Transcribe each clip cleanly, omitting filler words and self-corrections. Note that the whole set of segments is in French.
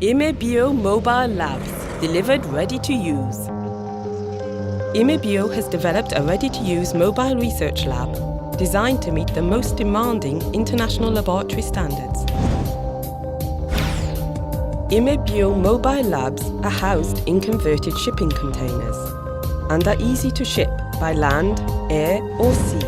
IMEBio Mobile Labs, delivered ready to use. IMEBio has developed a ready-to-use mobile research lab designed to meet the most demanding international laboratory standards. IMEBio mobile labs are housed in converted shipping containers and are easy to ship by land, air or sea.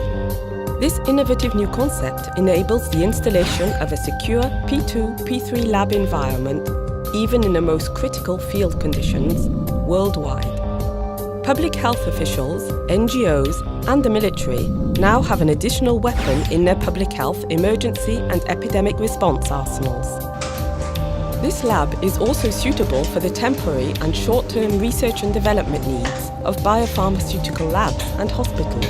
This innovative new concept enables the installation of a secure P2, P3 lab environment even in the most critical field conditions worldwide. Public health officials, NGOs and the military now have an additional weapon in their public health emergency and epidemic response arsenals. This lab is also suitable for the temporary and short-term research and development needs of biopharmaceutical labs and hospitals.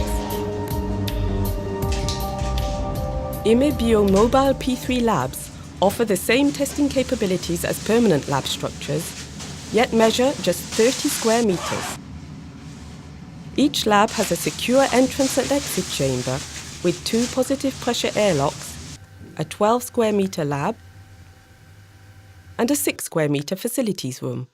IMEBio mobile P3 labs offer the same testing capabilities as permanent lab structures, yet measure just 30 square meters. Each lab has a secure entrance and exit chamber with 2 positive pressure airlocks, a 12 square meter lab, and a 6 square meter facilities room.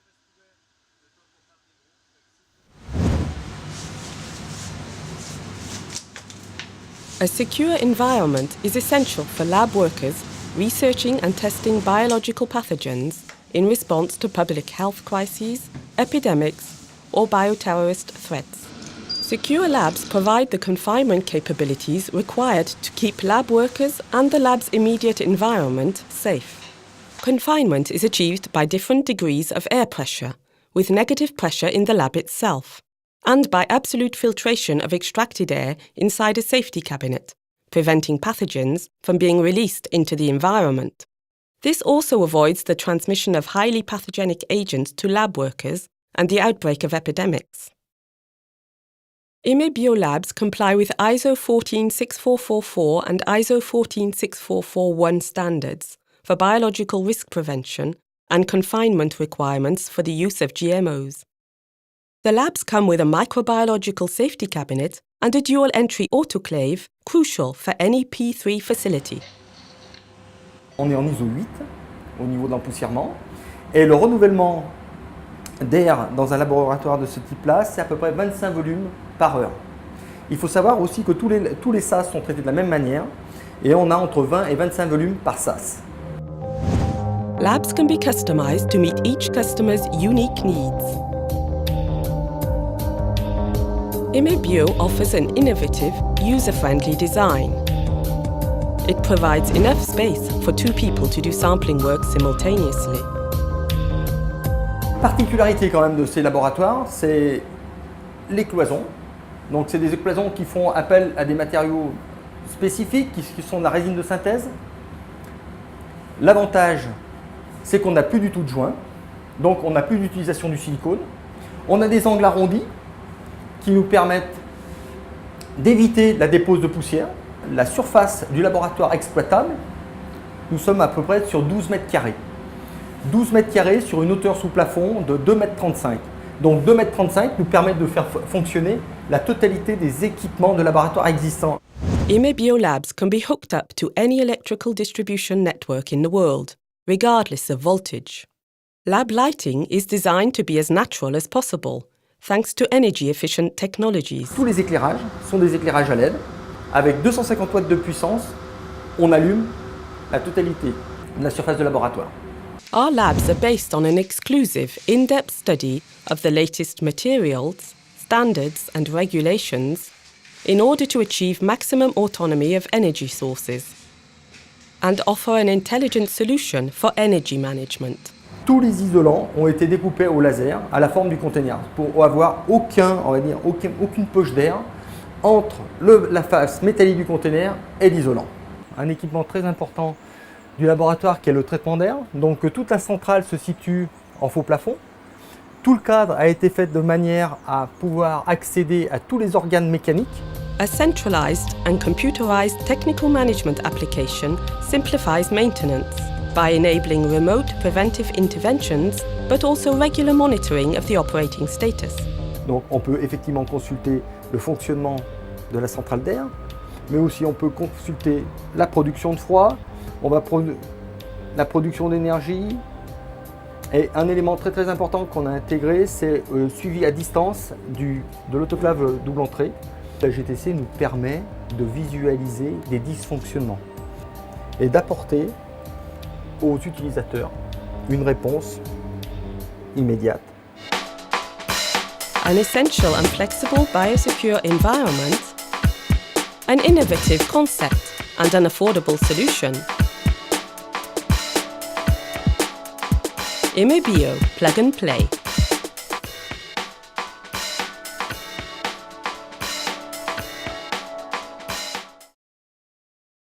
A secure environment is essential for lab workers researching and testing biological pathogens in response to public health crises, epidemics, or bioterrorist threats. Secure labs provide the confinement capabilities required to keep lab workers and the lab's immediate environment safe. Confinement is achieved by different degrees of air pressure, with negative pressure in the lab itself, and by absolute filtration of extracted air inside a safety cabinet, preventing pathogens from being released into the environment. This also avoids the transmission of highly pathogenic agents to lab workers and the outbreak of epidemics. IMEBio labs comply with ISO 14644 and ISO 14641 standards for biological risk prevention and confinement requirements for the use of GMOs. The labs come with a microbiological safety cabinet and a dual-entry autoclave crucial for any P3 facility. On est en ISO 8 au niveau de l'empoussièrement et le renouvellement d'air dans un laboratoire de ce type-là, c'est à peu près 25 volumes par heure. Il faut savoir aussi que tous les sas sont traités de la même manière et on a entre 20 et 25 volumes par sas. Labs can be customized to meet each customer's unique needs. IMEBio offers an innovative, user-friendly design. It provides enough space for 2 people to do sampling work simultaneously. La particularité quand même de ces laboratoires, c'est les cloisons. Donc c'est des cloisons qui font appel à des matériaux spécifiques, qui sont de la résine de synthèse. L'avantage, c'est qu'on n'a plus du tout de joints, donc on n'a plus d'utilisation du silicone. On a des angles arrondis qui nous permettent d'éviter la dépose de poussière. La surface du laboratoire exploitable, nous sommes à peu près sur 12 mètres carrés. 12 mètres carrés sur une hauteur sous plafond de 2,35 m. Donc 2,35 m nous permettent de faire fonctionner la totalité des équipements de laboratoire existants. IMEBio labs can be hooked up to any electrical distribution network in the world, regardless of voltage. Lab lighting is designed to be as natural as possible, thanks to energy-efficient technologies. Tous les éclairages sont des éclairages à LED. Avec 250 watts de puissance, on allume la totalité de la surface de laboratoire. Our labs are based on an exclusive, in-depth study of the latest materials, standards and regulations in order to achieve maximum autonomy of energy sources and offer an intelligent solution for energy management. Tous les isolants ont été découpés au laser à la forme du container pour avoir aucune poche d'air entre la face métallique du container et l'isolant. Un équipement très important du laboratoire qui est le traitement d'air. Donc toute la centrale se situe en faux plafond. Tout le cadre a été fait de manière à pouvoir accéder à tous les organes mécaniques. A centralized and computerized technical management application simplifies maintenance by enabling remote preventive interventions, but also regular monitoring of the operating status. Donc on peut effectivement consulter le fonctionnement de la centrale d'air, mais aussi on peut consulter la production de froid, la production d'énergie, Et un élément très très important qu'on a intégré, c'est suivi à distance de l'autoclave double entrée. La GTC nous permet de visualiser des dysfonctionnements et d'apporter aux utilisateurs une réponse immédiate. An essential and flexible biosecure environment, an innovative concept and an affordable solution. Immobio Plug and Play.